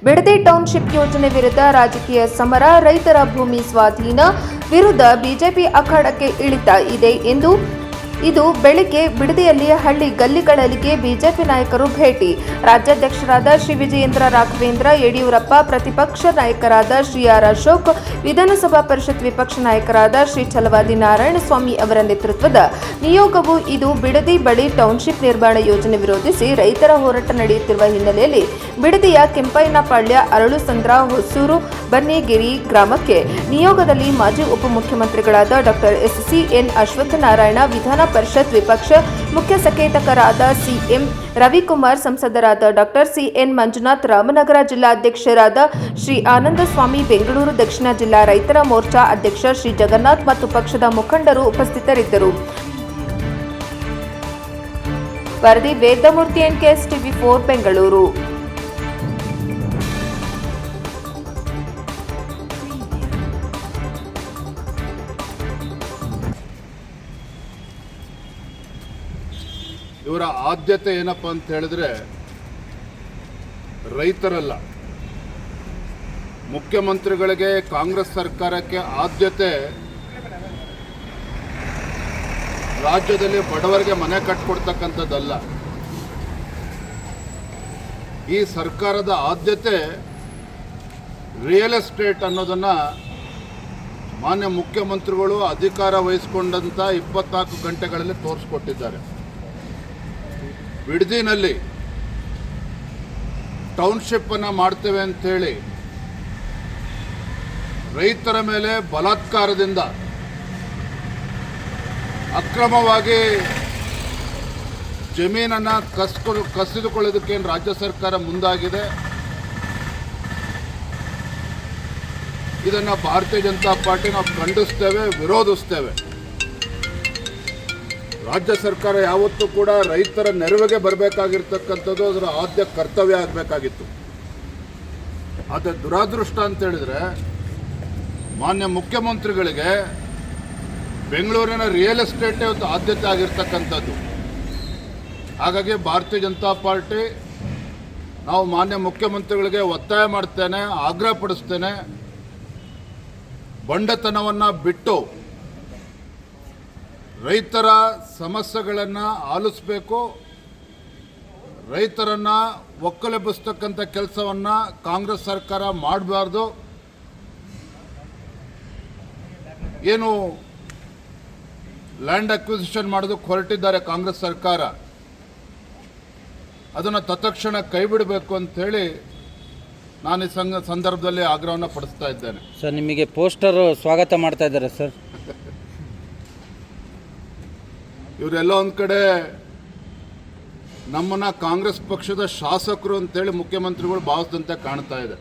Bidadi township ಯೋಜನೆ ವಿರುದ್ಧ ರಾಜಕೀಯ ಸಮರ, ರೈತರ ಭೂಮಿ ಸ್ವಾಧೀನ ವಿರುದ್ಧ ಬಿಜೆಪಿ ಅಖಾಡಕ್ಕೆ ಇಳಿತಾ ಇದೆ ಎಂದು ಇದು ಬೆಳಿಗ್ಗೆ ಬಿಡದಿಯಲ್ಲಿ ಹಳ್ಳಿ ಗಲ್ಲಿಗಳಿಗೆ ಬಿಜೆಪಿ ನಾಯಕರು ಭೇಟಿ. ರಾಜ್ಯಾಧ್ಯಕ್ಷರಾದ ಶ್ರೀ ವಿಜಯೇಂದ್ರ ರಾಘವೇಂದ್ರ, ಯಡಿಯೂರಪ್ಪ, ಪ್ರತಿಪಕ್ಷ ನಾಯಕರಾದ ಶ್ರೀ ಆರ್ ಅಶೋಕ್, ವಿಧಾನಸಭಾ ಪರಿಷತ್ ವಿಪಕ್ಷ ನಾಯಕರಾದ ಶ್ರೀ ಛಲವಾದಿ ನಾರಾಯಣಸ್ವಾಮಿ ಅವರ ನೇತೃತ್ವದ ನಿಯೋಗವು ಇದು ಬಿಡದಿ ಬಳಿ ಟೌನ್ಶಿಪ್ ನಿರ್ಮಾಣ ಯೋಜನೆ ವಿರೋಧಿಸಿ ರೈತರ ಹೋರಾಟ ನಡೆಯುತ್ತಿರುವ ಹಿನ್ನೆಲೆಯಲ್ಲಿ ಬಿಡದಿಯ ಕೆಂಪಯ್ಯನಪಾಳ್ಯ, ಅರಳುಸಂದ್ರ, ಹೊಸೂರು, ಬನ್ನಿಗಿರಿ ಗ್ರಾಮಕ್ಕೆ ನಿಯೋಗದಲ್ಲಿ ಮಾಜಿ ಉಪಮುಖ್ಯಮಂತ್ರಿಗಳಾದ ಡಾಕ್ಟರ್ ಎಸ್.ಸಿ.ಎನ್. ಅಶ್ವತ್ಥನಾರಾಯಣ, ವಿಧಾನ ಪರಿಷತ್ ವಿಪಕ್ಷ ಮುಖ್ಯ ಸಚೇತಕರಾದ ಸಿಎಂ ರವಿಕುಮಾರ್, ಸಂಸದರಾದ ಡಾಕ್ಟರ್ ಸಿ.ಎನ್. ಮಂಜುನಾಥ್, ರಾಮನಗರ ಜಿಲ್ಲಾಧ್ಯಕ್ಷರಾದ ಶ್ರೀ ಆನಂದಸ್ವಾಮಿ, ಬೆಂಗಳೂರು ದಕ್ಷಿಣ ಜಿಲ್ಲಾ ರೈತರ ಮೋರ್ಚಾ ಅಧ್ಯಕ್ಷ ಶ್ರೀ ಜಗನ್ನಾಥ್ ಮತ್ತು ಪಕ್ಷದ ಮುಖಂಡರು ಉಪಸ್ಥಿತರಿದ್ದರು. ವರದಿ ವೇದಮೂರ್ತಿ ಎನ್ಕೆಎಸ್ ಟಿವಿ 4 ಬೆಂಗಳೂರು. ಇವರ ಆದ್ಯತೆ ಏನಪ್ಪ ಅಂತ ಹೇಳಿದ್ರೆ ರೈತರಲ್ಲ. ಮುಖ್ಯಮಂತ್ರಿಗಳಿಗೆ, ಕಾಂಗ್ರೆಸ್ ಸರ್ಕಾರಕ್ಕೆ ಆದ್ಯತೆ ರಾಜ್ಯದಲ್ಲಿ ಬಡವರಿಗೆ ಮನೆ ಕಟ್ಟಿಕೊಡ್ತಕ್ಕಂಥದ್ದಲ್ಲ. ಈ ಸರ್ಕಾರದ ಆದ್ಯತೆ ರಿಯಲ್ ಎಸ್ಟೇಟ್ ಅನ್ನೋದನ್ನು ಮಾನ್ಯ ಮುಖ್ಯಮಂತ್ರಿಗಳು ಅಧಿಕಾರ ವಹಿಸಿಕೊಂಡಂಥ 24 ಗಂಟೆಗಳಲ್ಲಿ ತೋರಿಸ್ಕೊಟ್ಟಿದ್ದಾರೆ. ಬಿಡದಿನಲ್ಲಿ ಟೌನ್ಶಿಪ್ಪನ್ನು ಮಾಡ್ತೇವೆ ಅಂಥೇಳಿ ರೈತರ ಮೇಲೆ ಬಲಾತ್ಕಾರದಿಂದ ಅಕ್ರಮವಾಗಿ ಜಮೀನನ್ನು ಕಸಿದುಕೊಳ್ಳೋದಕ್ಕೇನು ರಾಜ್ಯ ಸರ್ಕಾರ ಮುಂದಾಗಿದೆ. ಇದನ್ನು ಭಾರತೀಯ ಜನತಾ ಪಾರ್ಟಿ ನಾವು ಖಂಡಿಸ್ತೇವೆ, ವಿರೋಧಿಸ್ತೇವೆ. ರಾಜ್ಯ ಸರ್ಕಾರ ಯಾವತ್ತೂ ಕೂಡ ರೈತರ ನೆರವಿಗೆ ಬರಬೇಕಾಗಿರ್ತಕ್ಕಂಥದ್ದು ಅದರ ಆದ್ಯ ಕರ್ತವ್ಯ ಆಗಬೇಕಾಗಿತ್ತು. ಆದರೆ ದುರಾದೃಷ್ಟ ಅಂತ ಹೇಳಿದ್ರೆ ಮಾನ್ಯ ಮುಖ್ಯಮಂತ್ರಿಗಳಿಗೆ ಬೆಂಗಳೂರಿನ ರಿಯಲ್ ಎಸ್ಟೇಟೇ ಒಂದು ಆದ್ಯತೆ ಆಗಿರ್ತಕ್ಕಂಥದ್ದು. ಹಾಗಾಗಿ ಭಾರತೀಯ ಜನತಾ ಪಾರ್ಟಿ ನಾವು ಮಾನ್ಯ ಮುಖ್ಯಮಂತ್ರಿಗಳಿಗೆ ಒತ್ತಾಯ ಮಾಡ್ತೇನೆ, ಆಗ್ರಹಪಡಿಸ್ತೇನೆ, ಬಂಡತನವನ್ನು ಬಿಟ್ಟು ರೈತರ ಸಮಸ್ಯೆಗಳನ್ನು ಆಲಿಸಬೇಕು. ರೈತರನ್ನು ಒಕ್ಕಲೆಬ್ಬಿಸ್ತಕ್ಕಂಥ ಕೆಲಸವನ್ನು ಕಾಂಗ್ರೆಸ್ ಸರ್ಕಾರ ಮಾಡಬಾರ್ದು. ಏನು ಲ್ಯಾಂಡ್ ಅಕ್ವಿಸಿಷನ್ ಮಾಡೋದಕ್ಕೆ ಹೊರಟಿದ್ದಾರೆ ಕಾಂಗ್ರೆಸ್ ಸರ್ಕಾರ, ಅದನ್ನು ತತ್ಕ್ಷಣ ಕೈ ಬಿಡಬೇಕು ಅಂಥೇಳಿ ನಾನು ಈ ಸಂದರ್ಭದಲ್ಲಿ ಆಗ್ರಹವನ್ನು ಪಡಿಸ್ತಾ ಇದ್ದೇನೆ. ಸರ್, ನಿಮಗೆ ಪೋಸ್ಟರ್ ಸ್ವಾಗತ ಮಾಡ್ತಾ ಇದ್ದಾರೆ ಸರ್. ಇವರೆಲ್ಲ ಒಂದು ಕಡೆ ನಮ್ಮನ್ನು ಕಾಂಗ್ರೆಸ್ ಪಕ್ಷದ ಶಾಸಕರು ಅಂತೇಳಿ ಮುಖ್ಯಮಂತ್ರಿಗಳು ಭಾವಿಸಿದಂತೆ ಕಾಣ್ತಾ ಇದೆ.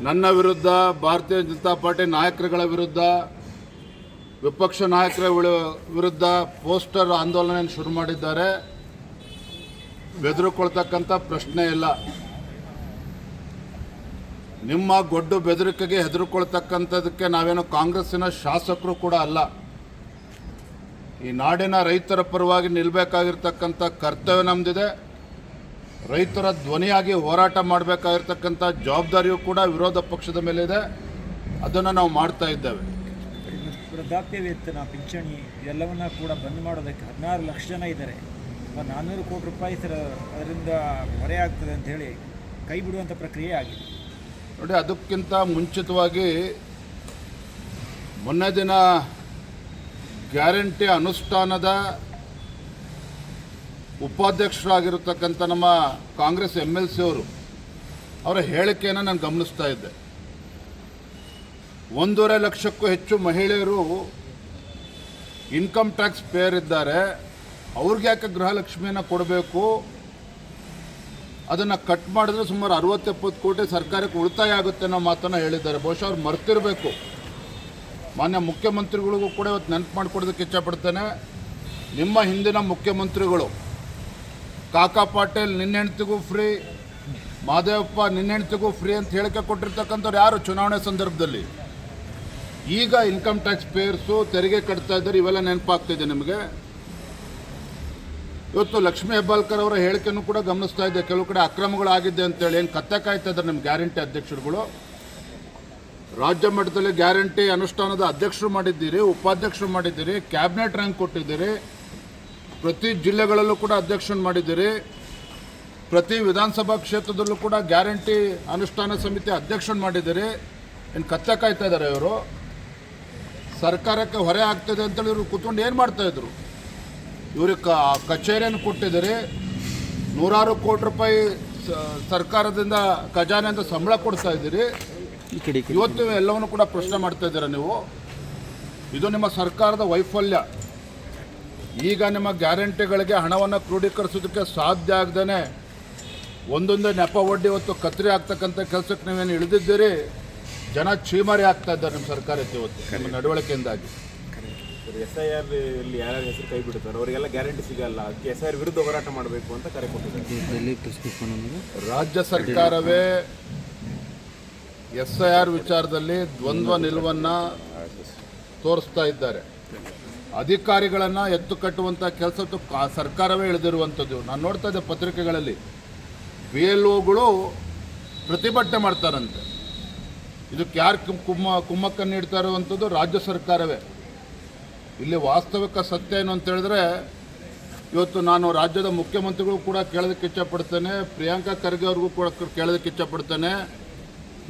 ನನ್ನ ವಿರುದ್ಧ, ಭಾರತೀಯ ಜನತಾ ಪಾರ್ಟಿ ನಾಯಕರುಗಳ ವಿರುದ್ಧ, ವಿಪಕ್ಷ ನಾಯಕರ ವಿರುದ್ಧ ಪೋಸ್ಟರ್ ಆಂದೋಲನ ಶುರು ಮಾಡಿದ್ದಾರೆ. ಬೆದರಿಕೊಳ್ತಕ್ಕಂಥ ಪ್ರಶ್ನೆ ಇಲ್ಲ. ನಿಮ್ಮ ಗೊಡ್ಡು ಬೆದರಿಕೆಗೆ ಹೆದರಿಕೊಳ್ತಕ್ಕಂಥದಕ್ಕೆ ನಾವೇನು ಕಾಂಗ್ರೆಸ್ಸಿನ ಶಾಸಕರು ಕೂಡ ಅಲ್ಲ. ಈ ನಾಡಿನ ರೈತರ ಪರವಾಗಿ ನಿಲ್ಲಬೇಕಾಗಿರ್ತಕ್ಕಂಥ ಕರ್ತವ್ಯ ನಮ್ಮದಿದೆ. ರೈತರ ಧ್ವನಿಯಾಗಿ ಹೋರಾಟ ಮಾಡಬೇಕಾಗಿರ್ತಕ್ಕಂಥ ಜವಾಬ್ದಾರಿಯೂ ಕೂಡ ವಿರೋಧ ಪಕ್ಷದ ಮೇಲಿದೆ. ಅದನ್ನು ನಾವು ಮಾಡ್ತಾ ಇದ್ದೇವೆ. ವೃದ್ಧಾಪ್ಯ ವೇತನ, ಪಿಂಚಣಿ ಎಲ್ಲವನ್ನ ಕೂಡ ಬಂದ್ ಮಾಡೋದಕ್ಕೆ 16 ಲಕ್ಷ ಜನ ಇದ್ದಾರೆ. 400 ಕೋಟಿ ರೂಪಾಯಿ ಅದರಿಂದ ಹೊರೆ ಆಗ್ತದೆ ಅಂತ ಹೇಳಿ ಕೈ ಬಿಡುವಂಥ ಪ್ರಕ್ರಿಯೆ ಆಗಿದೆ. ನೋಡಿ, ಅದಕ್ಕಿಂತ ಮುಂಚಿತವಾಗಿ ಮೊನ್ನೆ ದಿನ ಗ್ಯಾರಂಟಿ ಅನುಷ್ಠಾನದ ಉಪಾಧ್ಯಕ್ಷರಾಗಿರತಕ್ಕಂಥ ನಮ್ಮ ಕಾಂಗ್ರೆಸ್ MLC ಅವರ ಹೇಳಿಕೆಯನ್ನು ನಾನು ಗಮನಿಸ್ತಾ ಇದ್ದೆ. 1.5 ಲಕ್ಷಕ್ಕೂ ಹೆಚ್ಚು ಮಹಿಳೆಯರು ಇನ್ಕಮ್ ಟ್ಯಾಕ್ಸ್ ಪೇಯರ್ ಇದ್ದಾರೆ. ಅವ್ರಿಗೆ ಯಾಕೆ ಗೃಹಲಕ್ಷ್ಮಿಯನ್ನು ಕೊಡಬೇಕು? ಅದನ್ನು ಕಟ್ ಮಾಡಿದ್ರೆ ಸುಮಾರು 60-70 ಕೋಟಿ ಸರ್ಕಾರಕ್ಕೆ ಉಳಿತಾಯ ಆಗುತ್ತೆ ಅನ್ನೋ ಮಾತನ್ನು ಹೇಳಿದ್ದಾರೆ. ಬಹುಶಃ ಅವ್ರು ಮರ್ತಿರಬೇಕು. ಮಾನ್ಯ ಮುಖ್ಯಮಂತ್ರಿಗಳಿಗೂ ಕೂಡ ಇವತ್ತು ನೆನಪು ಮಾಡಿಕೊಡೋದಕ್ಕೆ ಇಚ್ಛಪಡ್ತೇನೆ. ನಿಮ್ಮ ಹಿಂದಿನ ಮುಖ್ಯಮಂತ್ರಿಗಳು ಕಾಕಾ ಪಾಟೀಲ್ ನಿನ್ನ ಹೆಂಡ್ತಿಗೂ ಫ್ರೀ, ಮಾದೇವಪ್ಪ ನಿನ್ನ ಹೆಂಡ್ತಿಗೂ ಫ್ರೀ ಅಂತ ಹೇಳಿಕೆ ಕೊಟ್ಟಿರ್ತಕ್ಕಂಥವ್ರು ಯಾರು ಚುನಾವಣೆ ಸಂದರ್ಭದಲ್ಲಿ? ಈಗ ಇನ್ಕಮ್ ಟ್ಯಾಕ್ಸ್ ಪೇಯರ್ಸು ತೆರಿಗೆ ಕಟ್ತಾ ಇದ್ದಾರೆ. ಇವೆಲ್ಲ ನೆನಪಾಗ್ತಿದೆ ನಿಮಗೆ. ಇವತ್ತು ಲಕ್ಷ್ಮೀ ಹೆಬ್ಬಾಳ್ಕರ್ ಅವರ ಹೇಳಿಕೆಯನ್ನು ಕೂಡ ಗಮನಿಸ್ತಾ ಇದ್ದೆ. ಕೆಲವು ಕಡೆ ಅಕ್ರಮಗಳಾಗಿದ್ದೆ ಅಂತೇಳಿ ಏನು ಕತ್ತೆ ಕಾಯ್ತಾ ಇದ್ದಾರೆ ನಿಮ್ಮ ಗ್ಯಾರಂಟಿ ಅಧ್ಯಕ್ಷರುಗಳು. ರಾಜ್ಯ ಮಟ್ಟದಲ್ಲಿ ಗ್ಯಾರಂಟಿ ಅನುಷ್ಠಾನದ ಅಧ್ಯಕ್ಷರು ಮಾಡಿದ್ದೀರಿ, ಉಪಾಧ್ಯಕ್ಷರು ಮಾಡಿದ್ದೀರಿ, ಕ್ಯಾಬಿನೆಟ್ ರ್ಯಾಂಕ್ ಕೊಟ್ಟಿದ್ದೀರಿ, ಪ್ರತಿ ಜಿಲ್ಲೆಗಳಲ್ಲೂ ಕೂಡ ಅಧ್ಯಕ್ಷರನ್ನು ಮಾಡಿದ್ದೀರಿ, ಪ್ರತಿ ವಿಧಾನಸಭಾ ಕ್ಷೇತ್ರದಲ್ಲೂ ಕೂಡ ಗ್ಯಾರಂಟಿ ಅನುಷ್ಠಾನ ಸಮಿತಿ ಅಧ್ಯಕ್ಷರನ್ನು ಮಾಡಿದ್ದೀರಿ. ಏನು ಕತ್ತೆ ಕಾಯ್ತಾ ಇದ್ದಾರೆ ಇವರು? ಸರ್ಕಾರಕ್ಕೆ ಹೊರೆ ಆಗ್ತದೆ ಅಂತೇಳಿ ಇವರು ಕೂತ್ಕೊಂಡು ಏನು ಮಾಡ್ತಾಯಿದ್ರು? ಇವ್ರಿಗೆ ಕಚೇರಿಯನ್ನು ಕೊಟ್ಟಿದ್ದೀರಿ, ನೂರಾರು ಕೋಟಿ ರೂಪಾಯಿ ಸರ್ಕಾರದಿಂದ ಖಜಾನೆಯಿಂದ ಸಂಬಳ ಕೊಡ್ತಾ ಇದ್ದೀರಿ. ಇವತ್ತು ಎಲ್ಲವನ್ನು ಕೂಡ ಪ್ರಶ್ನೆ ಮಾಡ್ತಾ ಇದ್ದೀರಾ ನೀವು. ಇದು ನಿಮ್ಮ ಸರ್ಕಾರದ ವೈಫಲ್ಯ. ಈಗ ನಿಮ್ಮ ಗ್ಯಾರಂಟಿಗಳಿಗೆ ಹಣವನ್ನು ಕ್ರೋಢೀಕರಿಸೋದಕ್ಕೆ ಸಾಧ್ಯ ಆಗದೇ ಒಂದೊಂದೇ ನೆಪ ಒಡ್ಡಿ ಇವತ್ತು ಕತ್ರಿ ಆಗ್ತಕ್ಕಂಥ ಕೆಲಸಕ್ಕೆ ನೀವೇನು ಇಳಿದಿದ್ದೀರಿ. ಜನ ಚೀಮಾರಿ ಆಗ್ತಾ ಇದ್ದಾರೆ ನಿಮ್ಮ ಸರ್ಕಾರಕ್ಕೆ ಇವತ್ತು ನಿಮ್ಮ ನಡವಳಿಕೆಯಿಂದಾಗಿ. SIR ಇಲ್ಲಿ ಯಾರ್ಯಾರ ಹೆಸರು ಕೈ ಬಿಡುತ್ತಾರೆ ಅವರಿಗೆಲ್ಲ ಗ್ಯಾರಂಟಿ ಸಿಗಲ್ಲ, ಅದಕ್ಕೆ SIR ವಿರುದ್ಧ ಹೋರಾಟ ಮಾಡಬೇಕು ಅಂತ ಕರೆ ಕೊಟ್ಟಿದ್ದಾರೆ. ರಾಜ್ಯ ಸರ್ಕಾರವೇ SIR ವಿಚಾರದಲ್ಲಿ ದ್ವಂದ್ವ ನಿಲುವನ್ನು ತೋರಿಸ್ತಾ ಇದ್ದಾರೆ. ಅಧಿಕಾರಿಗಳನ್ನು ಎತ್ತು ಕಟ್ಟುವಂಥ ಕೆಲಸ ಸರ್ಕಾರವೇ ಇಳಿದಿರುವಂಥದ್ದು. ನಾನು ನೋಡ್ತಾ ಇದ್ದೆ ಪತ್ರಿಕೆಗಳಲ್ಲಿ BLOಗಳು ಪ್ರತಿಭಟನೆ ಮಾಡ್ತಾರಂತೆ. ಇದಕ್ಕೆ ಯಾರು ಕುಮ್ಮಕ್ಕನ್ನು ನೀಡ್ತಾ ಇರುವಂಥದ್ದು? ರಾಜ್ಯ ಸರ್ಕಾರವೇ. ಇಲ್ಲಿ ವಾಸ್ತವಿಕ ಸತ್ಯ ಏನು ಅಂತ ಹೇಳಿದ್ರೆ, ಇವತ್ತು ನಾನು ರಾಜ್ಯದ ಮುಖ್ಯಮಂತ್ರಿಗಳು ಕೂಡ ಕೇಳೋದಕ್ಕೆ ಇಚ್ಛಪಡ್ತೇನೆ, ಪ್ರಿಯಾಂಕಾ ಖರ್ಗೆ ಅವ್ರಿಗೂ ಕೂಡ ಕೇಳೋದಕ್ಕೆ ಇಚ್ಛಪಡ್ತೇನೆ.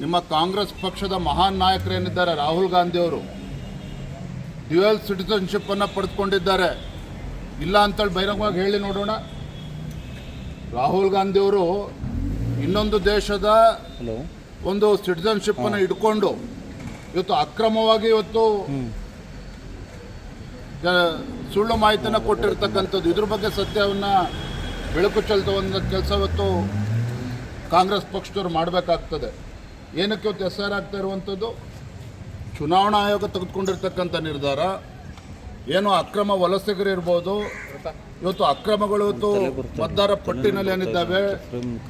ನಿಮ್ಮ ಕಾಂಗ್ರೆಸ್ ಪಕ್ಷದ ಮಹಾನ್ ನಾಯಕರೇನಿದ್ದಾರೆ ರಾಹುಲ್ ಗಾಂಧಿ ಅವರು ಡ್ಯುಯಲ್ ಸಿಟಿಸನ್ಶಿಪ್ಪನ್ನು ಪಡೆದುಕೊಂಡಿದ್ದಾರೆ. ಇಲ್ಲ ಅಂತೇಳಿ ಬಹಿರಂಗವಾಗಿ ಹೇಳಿ ನೋಡೋಣ. ರಾಹುಲ್ ಗಾಂಧಿ ಅವರು ಇನ್ನೊಂದು ದೇಶದ ಒಂದು ಸಿಟಿಸನ್ಶಿಪ್ಪನ್ನು ಇಟ್ಕೊಂಡು ಇವತ್ತು ಅಕ್ರಮವಾಗಿ ಇವತ್ತು ಸುಳ್ಳು ಮಾಹಿತಿಯನ್ನು ಕೊಟ್ಟಿರ್ತಕ್ಕಂಥದ್ದು. ಇದ್ರ ಬಗ್ಗೆ ಸತ್ಯವನ್ನು ಬೆಳಕು ಚೆಲ್ತುವಂಥ ಕೆಲಸ ಇವತ್ತು ಕಾಂಗ್ರೆಸ್ ಪಕ್ಷದವ್ರು ಮಾಡಬೇಕಾಗ್ತದೆ. ಏನಕ್ಕೆ ಇವತ್ತು SIR ಆಗ್ತಾ ಇರುವಂಥದ್ದು? ಚುನಾವಣಾ ಆಯೋಗ ತೆಗೆದುಕೊಂಡಿರ್ತಕ್ಕಂಥ ನಿರ್ಧಾರ ಏನು ಅಕ್ರಮ ವಲಸಿಗರು ಇರ್ಬೋದು. ಇವತ್ತು ಅಕ್ರಮಗಳು ಇವತ್ತು ಮತದಾರ ಪಟ್ಟಿನಲ್ಲಿ ಏನಿದ್ದಾವೆ,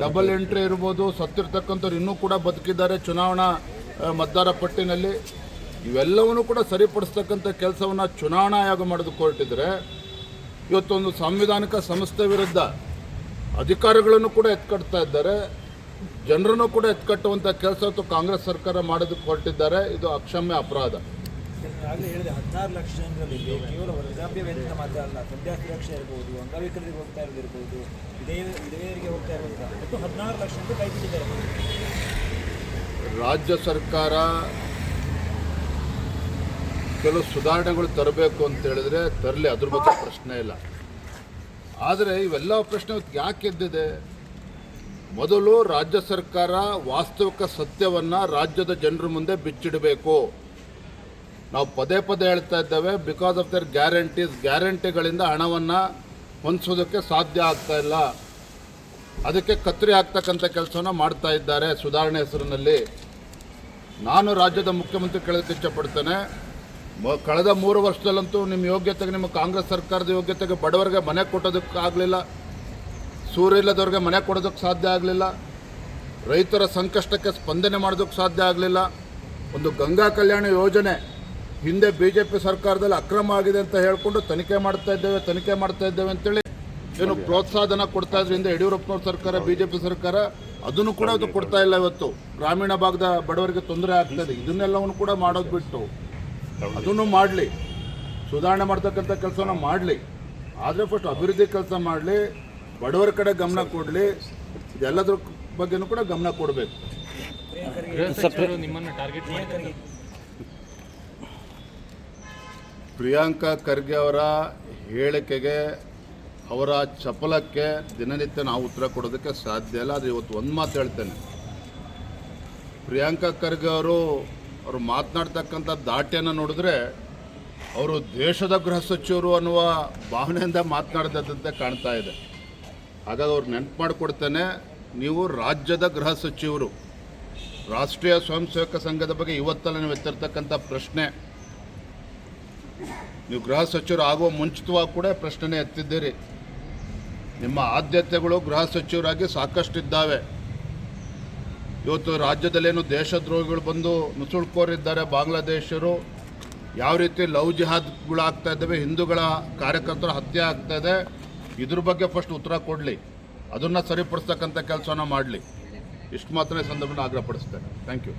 ಡಬಲ್ ಎಂಟ್ರಿ ಇರ್ಬೋದು, ಸತ್ತಿರ್ತಕ್ಕಂಥವ್ರು ಇನ್ನೂ ಕೂಡ ಬದುಕಿದ್ದಾರೆ ಚುನಾವಣಾ ಮತದಾರ ಪಟ್ಟಿನಲ್ಲಿ. ಇವೆಲ್ಲವನ್ನೂ ಕೂಡ ಸರಿಪಡಿಸ್ತಕ್ಕಂಥ ಕೆಲಸವನ್ನು ಚುನಾವಣಾ ಆಯೋಗ ಮಾಡೋದು ಹೊರಟಿದ್ರೆ, ಇವತ್ತೊಂದು ಸಾಂವಿಧಾನಿಕ ಸಂಸ್ಥೆ ವಿರುದ್ಧ ಅಧಿಕಾರಿಗಳನ್ನು ಕೂಡ ಎತ್ಕಟ್ತಾ ಇದ್ದಾರೆ, ಜನರನ್ನು ಕೂಡ ಎತ್ಕಟ್ಟುವಂಥ ಕೆಲಸ ಇವತ್ತು ಕಾಂಗ್ರೆಸ್ ಸರ್ಕಾರ ಮಾಡೋದಕ್ಕೆ ಹೊರಟಿದ್ದಾರೆ. ಇದು ಅಕ್ಷಮ್ಯ ಅಪರಾಧ. ಆಗಲೇ ಹೇಳಿದೆ 16 ಲಕ್ಷ ಜನರಲ್ಲಿ ಕೇವಲ ವೃದ್ಧಾಪ್ಯ ವೇತನ ಮಾತ್ರ ಅಲ್ಲ, ಸದ್ಯ ಸುರಕ್ಷೆ ಇರ್ಬೋದು, ಅಂಗವಿಕಲರಿಗೆ ಹೋಗ್ತಾ ಇರೋದಿರ್ಬೋದು, ವಿಧವೆಯರಿಗೆ ಹೋಗ್ತಾ ಇರೋದು ಮತ್ತು 16 ಲಕ್ಷ ಅಂತ ಕೈ ಬಿಟ್ಟಿದ್ದಾರೆ. ರಾಜ್ಯ ಸರ್ಕಾರ ಕೆಲವು ಸುಧಾರಣೆಗಳು ತರಬೇಕು ಅಂತ ಹೇಳಿದ್ರೆ ತರಲಿ, ಅದ್ರ ಬಗ್ಗೆ ಪ್ರಶ್ನೆ ಇಲ್ಲ. ಆದರೆ ಇವೆಲ್ಲ ಪ್ರಶ್ನೆ ಯಾಕೆ ಎದ್ದಿದೆ? ಮೊದಲು ರಾಜ್ಯ ಸರ್ಕಾರ ವಾಸ್ತವಿಕ ಸತ್ಯವನ್ನು ರಾಜ್ಯದ ಜನರ ಮುಂದೆ ಬಿಚ್ಚಿಡಬೇಕು. ನಾವು ಪದೇ ಪದೇ ಹೇಳ್ತಾ ಇದ್ದೇವೆ, ಬಿಕಾಸ್ ಆಫ್ ದರ್ ಗ್ಯಾರಂಟಿಗಳಿಂದ ಹಣವನ್ನು ಹೊಂದಿಸೋದಕ್ಕೆ ಸಾಧ್ಯ ಆಗ್ತಾ ಇಲ್ಲ. ಅದಕ್ಕೆ ಕತ್ತರಿ ಹಾಕ್ತಕ್ಕಂಥ ಕೆಲಸವನ್ನು ಮಾಡ್ತಾ ಇದ್ದಾರೆ ಸುಧಾರಣೆ ಹೆಸರಿನಲ್ಲಿ. ನಾನು ರಾಜ್ಯದ ಮುಖ್ಯಮಂತ್ರಿ ಕೇಳೋದಕ್ಕೆ ಇಚ್ಛಪಡ್ತೇನೆ, ಕಳೆದ 3 ವರ್ಷದಲ್ಲಂತೂ ನಿಮ್ಮ ಯೋಗ್ಯತೆಗೆ, ನಿಮ್ಮ ಕಾಂಗ್ರೆಸ್ ಸರ್ಕಾರದ ಯೋಗ್ಯತೆಗೆ ಬಡವರಿಗೆ ಮನೆ ಕೊಟ್ಟೋದಕ್ಕೆ ಆಗಲಿಲ್ಲ, ಸೂರ್ಯ ಇಲ್ಲದವ್ರಿಗೆ ಮನೆ ಕೊಡೋದಕ್ಕೆ ಸಾಧ್ಯ ಆಗಲಿಲ್ಲ, ರೈತರ ಸಂಕಷ್ಟಕ್ಕೆ ಸ್ಪಂದನೆ ಮಾಡೋದಕ್ಕೆ ಸಾಧ್ಯ ಆಗಲಿಲ್ಲ. ಒಂದು ಗಂಗಾ ಕಲ್ಯಾಣ ಯೋಜನೆ ಹಿಂದೆ BJP ಸರ್ಕಾರದಲ್ಲಿ ಅಕ್ರಮ ಆಗಿದೆ ಅಂತ ಹೇಳಿಕೊಂಡು ತನಿಖೆ ಮಾಡ್ತಾ ಇದ್ದೇವೆ ಅಂತೇಳಿ ಏನು ಪ್ರೋತ್ಸಾಹನ ಕೊಡ್ತಾ ಇದ್ರು ಹಿಂದೆ ಯಡಿಯೂರಪ್ಪನವ್ರ ಸರ್ಕಾರ, BJP ಸರ್ಕಾರ. ಅದನ್ನು ಕೂಡ ಇದು ಕೊಡ್ತಾ ಇಲ್ಲ. ಇವತ್ತು ಗ್ರಾಮೀಣ ಭಾಗದ ಬಡವರಿಗೆ ತೊಂದರೆ ಆಗ್ತದೆ. ಇದನ್ನೆಲ್ಲವನ್ನು ಕೂಡ ಮಾಡೋದು ಬಿಟ್ಟು ಅದನ್ನು ಮಾಡಲಿ, ಸುಧಾರಣೆ ಮಾಡ್ತಕ್ಕಂಥ ಕೆಲಸನ ಮಾಡಲಿ. ಆದರೆ ಫಸ್ಟ್ ಅಭಿವೃದ್ಧಿ ಕೆಲಸ ಮಾಡಲಿ, ಬಡವರ ಕಡೆ ಗಮನ ಕೊಡಲಿ, ಇದೆಲ್ಲದ್ರ ಬಗ್ಗೆನೂ ಕೂಡ ಗಮನ ಕೊಡಬೇಕು. ಪ್ರಿಯಾಂಕಾ ಖರ್ಗೆ ಅವರ ಹೇಳಿಕೆಗೆ, ಅವರ ಚಪಲಕ್ಕೆ ದಿನನಿತ್ಯ ನಾವು ಉತ್ತರ ಕೊಡೋದಕ್ಕೆ ಸಾಧ್ಯ ಇಲ್ಲ. ಆದರೆ ಇವತ್ತು ಒಂದು ಮಾತು ಹೇಳ್ತೇನೆ, ಪ್ರಿಯಾಂಕಾ ಖರ್ಗೆ ಅವರು ಮಾತನಾಡ್ತಕ್ಕಂಥ ದಾಟಿಯನ್ನು ನೋಡಿದ್ರೆ ಅವರು ದೇಶದ ಗೃಹ ಸಚಿವರು ಅನ್ನುವ ಭಾವನೆಯಿಂದ ಮಾತನಾಡಿದಂತೆ ಕಾಣ್ತಾ ಇದೆ. ಹಾಗಾಗಿ ಅವ್ರು ನೆನಪು ಮಾಡಿಕೊಡ್ತೇನೆ, ನೀವು ರಾಜ್ಯದ ಗೃಹ ಸಚಿವರು. ರಾಷ್ಟ್ರೀಯ ಸ್ವಯಂ ಸೇವಕ ಸಂಘದ ಬಗ್ಗೆ ಇವತ್ತಲ್ಲ ನೀವು ಎತ್ತಿರ್ತಕ್ಕಂಥ ಪ್ರಶ್ನೆ, ನೀವು ಗೃಹ ಸಚಿವರು ಆಗುವ ಮುಂಚಿತವಾಗಿ ಕೂಡ ಪ್ರಶ್ನೆ ಎತ್ತಿದ್ದೀರಿ. ನಿಮ್ಮ ಆದ್ಯತೆಗಳು ಗೃಹ ಸಚಿವರಾಗಿ ಸಾಕಷ್ಟಿದ್ದಾವೆ. ಇವತ್ತು ರಾಜ್ಯದಲ್ಲೇನು ದೇಶದ್ರೋಹಿಗಳು ಬಂದು ನುಸುಳ್ಕೋರಿದ್ದಾರೆ, ಬಾಂಗ್ಲಾದೇಶರು, ಯಾವ ರೀತಿ ಲವ್ ಜಿಹಾದ್ಗಳಾಗ್ತಾ ಇದ್ದಾವೆ, ಹಿಂದೂಗಳ ಕಾರ್ಯಕರ್ತರ ಹತ್ಯೆ ಆಗ್ತಾ ಇದೆ, ಇದ್ರ ಬಗ್ಗೆ ಫಸ್ಟ್ ಉತ್ತರ ಕೊಡಲಿ, ಅದನ್ನು ಸರಿಪಡಿಸ್ತಕ್ಕಂಥ ಕೆಲಸನ ಮಾಡಲಿ. ಇಷ್ಟು ಮಾತ್ರ ಈ ಸಂದರ್ಭದಲ್ಲಿ ಆಗ್ರಹಪಡಿಸ್ತೇನೆ. Thank you.